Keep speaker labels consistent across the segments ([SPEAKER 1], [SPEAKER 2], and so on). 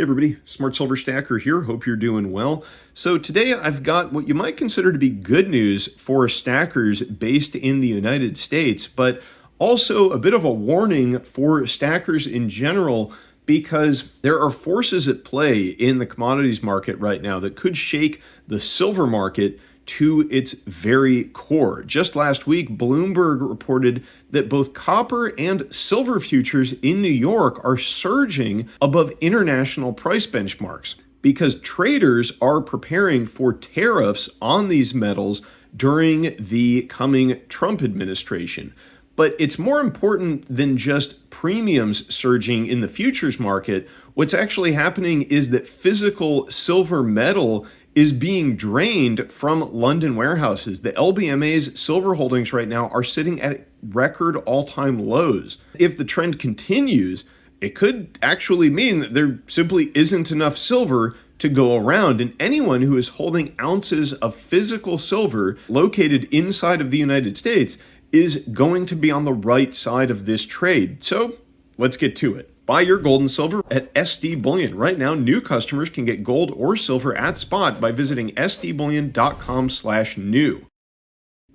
[SPEAKER 1] Hey everybody, Smart Silver Stacker here. Hope you're doing well. So today I've got what you might consider to be good news for stackers based in the United States, but also a bit of a warning for stackers in general because there are forces at play in the commodities market right now that could shake the silver market to its very core. Just last week, Bloomberg reported that both copper and silver futures in New York are surging above international price benchmarks because traders are preparing for tariffs on these metals during the coming Trump administration. But it's more important than just premiums surging in the futures market. What's actually happening is that physical silver metal is being drained from London warehouses. The LBMA's silver holdings right now are sitting at record all-time lows. If the trend continues, it could actually mean that there simply isn't enough silver to go around, and anyone who is holding ounces of physical silver located inside of the United States is going to be on the right side of this trade. So let's get to it. Buy your gold and silver at SD Bullion. Right now, new customers can get gold or silver at spot by visiting sdbullion.com/new.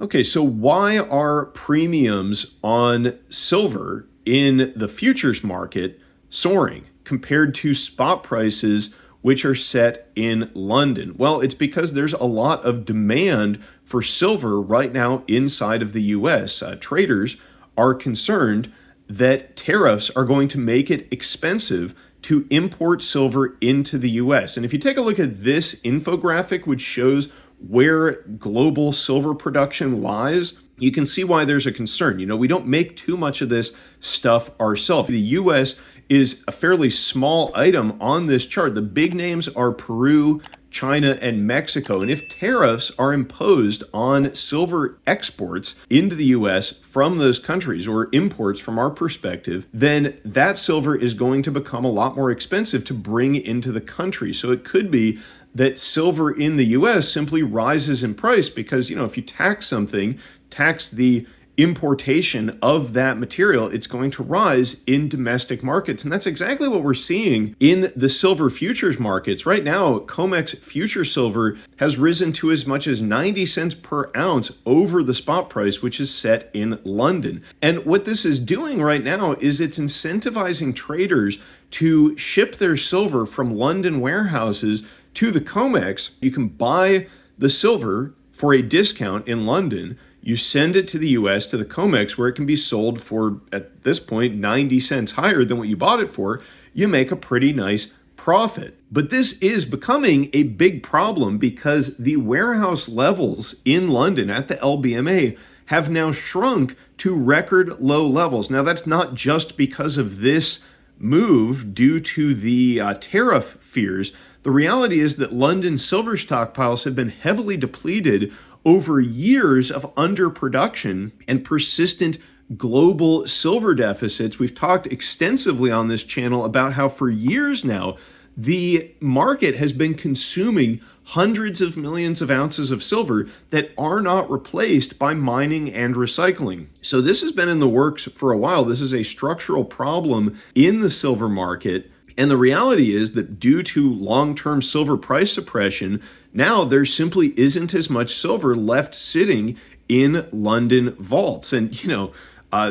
[SPEAKER 1] Okay, so why are premiums on silver in the futures market soaring compared to spot prices which are set in London? Well, it's because there's a lot of demand for silver right now inside of the US. Traders are concerned that tariffs are going to make it expensive to import silver into the US. And if you take a look at this infographic, which shows where global silver production lies, you can see why there's a concern. You know, we don't make too much of this stuff ourselves. The US is a fairly small item on this chart. The big names are Peru, China, and Mexico. And if tariffs are imposed on silver exports into the US from those countries, or imports from our perspective, then that silver is going to become a lot more expensive to bring into the country. So it could be that silver in the US simply rises in price because, you know, if you tax something, tax the importation of that material, it's going to rise in domestic markets. And that's exactly what we're seeing in the silver futures markets. Right now, COMEX future silver has risen to as much as 90 cents per ounce over the spot price, which is set in London. And what this is doing right now is it's incentivizing traders to ship their silver from London warehouses to the COMEX. You can buy the silver for a discount in London. You send it to the US, to the COMEX, where it can be sold for, at this point, 90 cents higher than what you bought it for. You make a pretty nice profit. But this is becoming a big problem because the warehouse levels in London at the LBMA have now shrunk to record low levels. Now, that's not just because of this move due to the tariff fears. The reality is that London silver stockpiles have been heavily depleted over years of underproduction and persistent global silver deficits. We've talked extensively on this channel about how for years now, the market has been consuming hundreds of millions of ounces of silver that are not replaced by mining and recycling. So this has been in the works for a while. This is a structural problem in the silver market. And the reality is that due to long-term silver price suppression, now there simply isn't as much silver left sitting in London vaults. And, you know,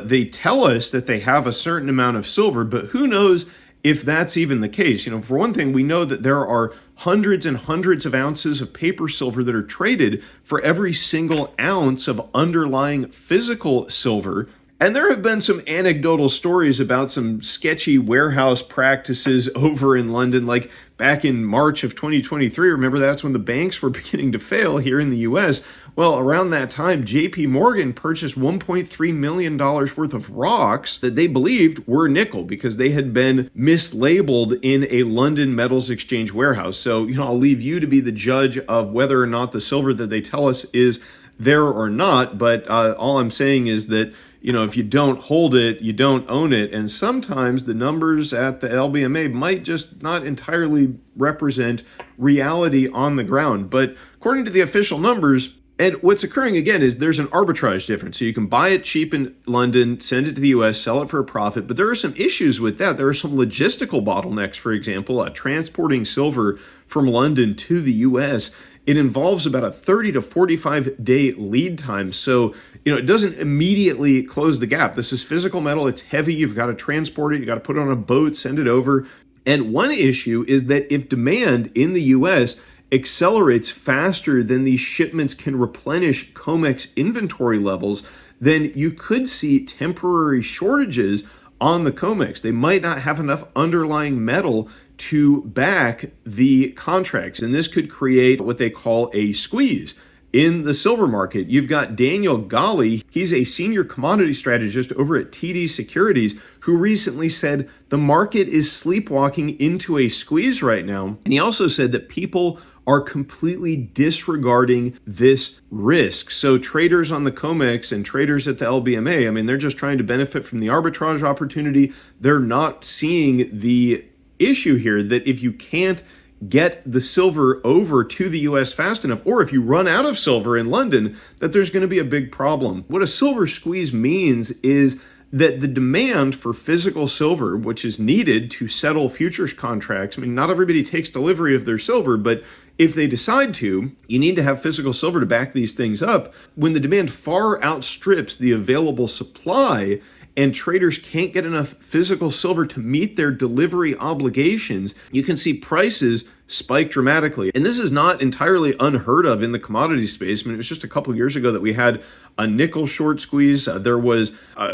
[SPEAKER 1] they tell us that they have a certain amount of silver, but who knows if that's even the case. You know, for one thing, we know that there are hundreds and hundreds of ounces of paper silver that are traded for every single ounce of underlying physical silver. And there have been some anecdotal stories about some sketchy warehouse practices over in London, like back in March of 2023. Remember, that's when the banks were beginning to fail here in the US. Well, around that time, JP Morgan purchased $1.3 million worth of rocks that they believed were nickel because they had been mislabeled in a London Metals Exchange warehouse. So, you know, I'll leave you to be the judge of whether or not the silver that they tell us is there or not. But all I'm saying is that, you know, if you don't hold it, you don't own it. And sometimes the numbers at the LBMA might just not entirely represent reality on the ground. But according to the official numbers, And what's occurring again is there's an arbitrage difference. So you can buy it cheap in London, send it to the US, sell it for a profit. But there are some issues with that. There are some logistical bottlenecks, for example, transporting silver from London to the US. It involves about a 30 to 45 day lead time. So, it doesn't immediately close the gap. This is physical metal. It's heavy. You've got to transport it. You got to put it on a boat, send it over. And one issue is that if demand in the US accelerates faster than these shipments can replenish COMEX inventory levels, then you could see temporary shortages on the COMEX. They might not have enough underlying metal to back the contracts, and this could create what they call a squeeze in the silver market. You've got Daniel Gali. He's a senior commodity strategist over at TD Securities, who recently said the market is sleepwalking into a squeeze right now. And he also said that people are completely disregarding this risk. So traders on the COMEX and traders at the LBMA, I mean, they're just trying to benefit from the arbitrage opportunity. They're not seeing the issue here that if you can't get the silver over to the US fast enough, or if you run out of silver in London, that there's going to be a big problem. What a silver squeeze means is that the demand for physical silver, which is needed to settle futures contracts, I mean, not everybody takes delivery of their silver, but if they decide to, you need to have physical silver to back these things up. When the demand far outstrips the available supply, and traders can't get enough physical silver to meet their delivery obligations, you can see prices spike dramatically. And this is not entirely unheard of in the commodity space. I mean, it was just a couple of years ago that we had a nickel short squeeze. There was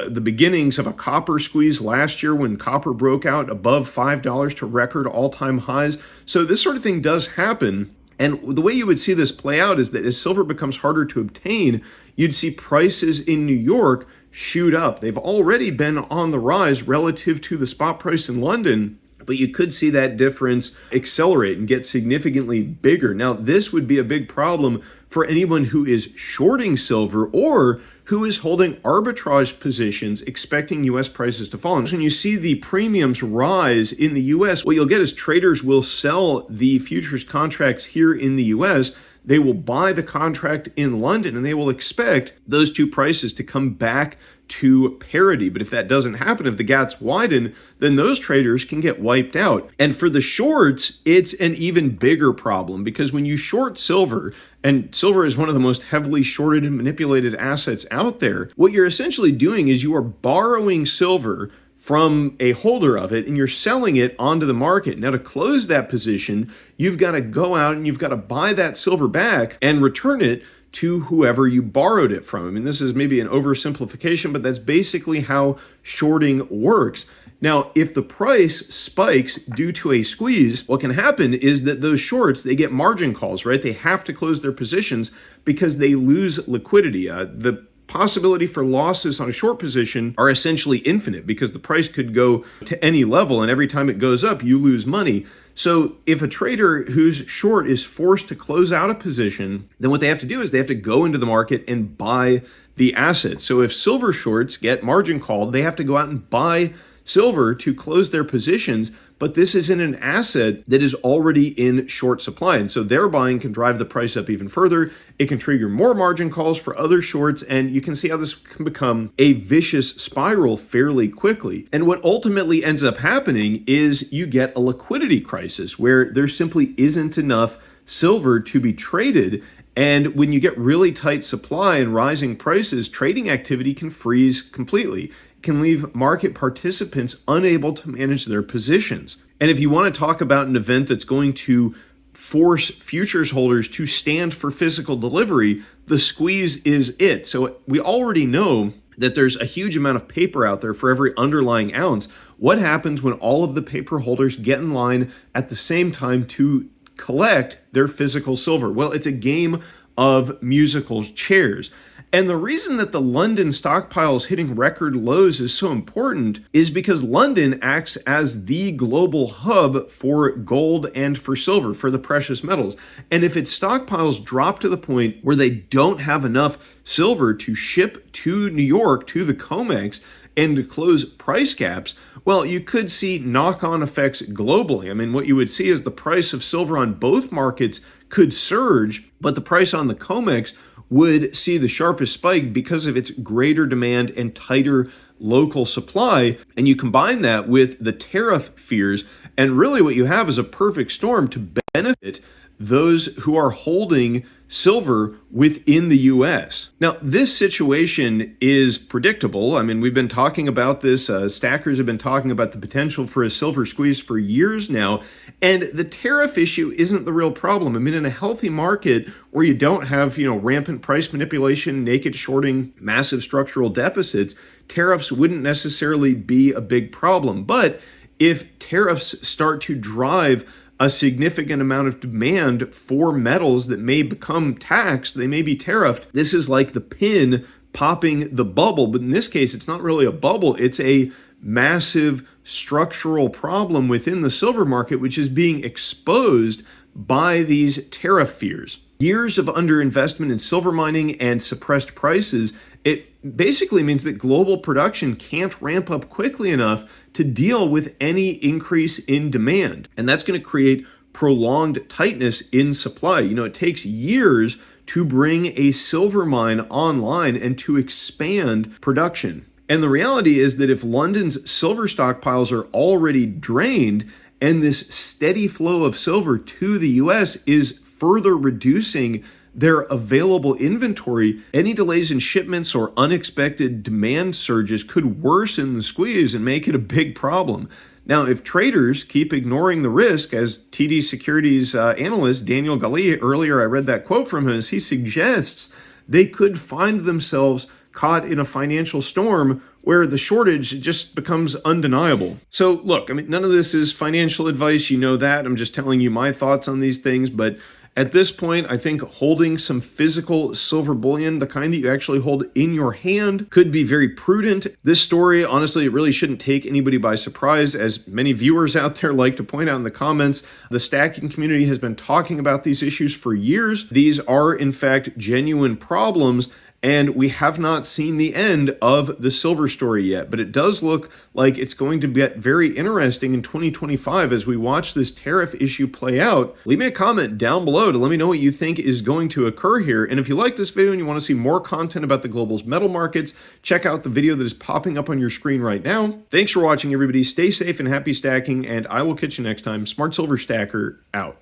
[SPEAKER 1] the beginnings of a copper squeeze last year when copper broke out above $5 to record all-time highs. So this sort of thing does happen. And the way you would see this play out is that as silver becomes harder to obtain, you'd see prices in New York shoot up. They've already been on the rise relative to the spot price in London, but you could see that difference accelerate and get significantly bigger. Now, this would be a big problem for anyone who is shorting silver or who is holding arbitrage positions expecting US prices to fall. And so when you see the premiums rise in the US, what you'll get is traders will sell the futures contracts here in the US. They will buy the contract in London and they will expect those two prices to come back to parity. But if that doesn't happen, if the gaps widen, then those traders can get wiped out. And for the shorts, it's an even bigger problem because when you short silver, and silver is one of the most heavily shorted and manipulated assets out there, what you're essentially doing is you are borrowing silver from a holder of it and you're selling it onto the market. Now, to close that position, you've got to go out and you've got to buy that silver back and return it to whoever you borrowed it from. I mean, this is maybe an oversimplification, but that's basically how shorting works. Now, if the price spikes due to a squeeze, what can happen is that those shorts, they get margin calls, right? They have to close their positions because they lose liquidity. The possibility for losses on a short position are essentially infinite because the price could go to any level, and every time it goes up, you lose money. So if a trader who's short is forced to close out a position, then what they have to do is they have to go into the market and buy the asset. So if silver shorts get margin called, they have to go out and buy silver to close their positions, but this isn't an asset that is already in short supply. And so their buying can drive the price up even further. It can trigger more margin calls for other shorts, and you can see how this can become a vicious spiral fairly quickly. And what ultimately ends up happening is you get a liquidity crisis where there simply isn't enough silver to be traded. And when you get really tight supply and rising prices, trading activity can freeze completely. Can leave market participants unable to manage their positions. And if you want to talk about an event that's going to force futures holders to stand for physical delivery, the squeeze is it. So we already know that there's a huge amount of paper out there for every underlying ounce. What happens when all of the paper holders get in line at the same time to collect their physical silver? Well, it's a game of musical chairs. And the reason that the London stockpile is hitting record lows is so important is because London acts as the global hub for gold and for silver, for the precious metals. And if its stockpiles drop to the point where they don't have enough silver to ship to New York, to the COMEX, and to close price gaps, well, you could see knock-on effects globally. I mean, what you would see is the price of silver on both markets could surge, but the price on the COMEX would see the sharpest spike because of its greater demand and tighter local supply. And you combine that with the tariff fears, and really what you have is a perfect storm to benefit those who are holding silver within the US. Now, this situation is predictable. I mean, we've been talking about this. Stackers have been talking about the potential for a silver squeeze for years now. And the tariff issue isn't the real problem. I mean, in a healthy market where you don't have, rampant price manipulation, naked shorting, massive structural deficits, tariffs wouldn't necessarily be a big problem. But if tariffs start to drive a significant amount of demand for metals that may become taxed, they may be tariffed. This is like the pin popping the bubble, but in this case, it's not really a bubble. It's a massive structural problem within the silver market, which is being exposed by these tariff fears. Years of underinvestment in silver mining and suppressed prices, it basically means that global production can't ramp up quickly enough to deal with any increase in demand. And that's going to create prolonged tightness in supply. It takes years to bring a silver mine online and to expand production. And the reality is that if London's silver stockpiles are already drained and this steady flow of silver to the US is further reducing their available inventory, any delays in shipments or unexpected demand surges could worsen the squeeze and make it a big problem. Now, if traders keep ignoring the risk, as TD Securities analyst Daniel Gali, earlier I read that quote from him, as he suggests they could find themselves caught in a financial storm where the shortage just becomes undeniable. So look, I mean, none of this is financial advice, you know that. I'm just telling you my thoughts on these things, but at this point, I think holding some physical silver bullion, the kind that you actually hold in your hand, could be very prudent. This story, honestly, it really shouldn't take anybody by surprise. As many viewers out there like to point out in the comments, the stacking community has been talking about these issues for years. These are, in fact, genuine problems, and we have not seen the end of the silver story yet, but it does look like it's going to get very interesting in 2025 as we watch this tariff issue play out. Leave me a comment down below to let me know what you think is going to occur here. And if you like this video and you want to see more content about the global metal markets, check out the video that is popping up on your screen right now. Thanks for watching, everybody. Stay safe and happy stacking, and I will catch you next time. Smart Silver Stacker out.